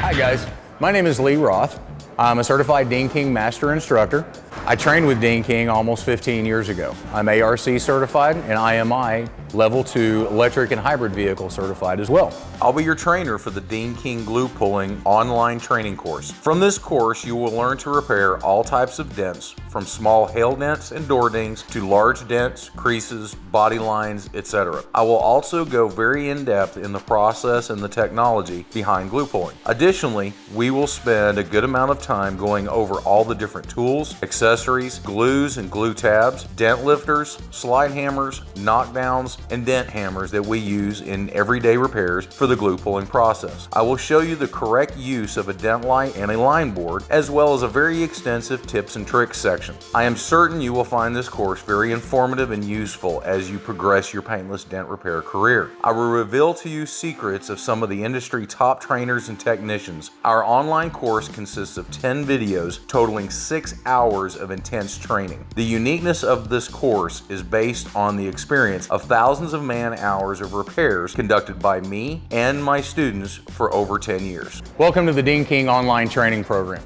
Hi guys, my name is Lee Roth. I'm a certified Dean King Master Instructor. I trained with Dean King almost 15 years ago. I'm ARC certified and IMI Level 2 electric and hybrid vehicle certified as well. I'll be your trainer for the Dean King glue pulling online training course. From this course, you will learn to repair all types of dents, from small hail dents and door dings to large dents, creases, body lines, etc. I will also go very in-depth in the process and the technology behind glue pulling. Additionally, we will spend a good amount of time going over all the different tools, accessories, glues and glue tabs, dent lifters, slide hammers, knockdowns, and dent hammers that we use in everyday repairs for the glue pulling process. I will show you the correct use of a dent light and a line board, as well as a very extensive tips and tricks section. I am certain you will find this course very informative and useful as you progress your paintless dent repair career. I will reveal to you secrets of some of the industry top trainers and technicians. Our online course consists of 10 videos totaling 6 hours of intense training. The uniqueness of this course is based on the experience of thousands of man-hours of repairs conducted by me and my students for over 10 years. Welcome to the Dean King online training program.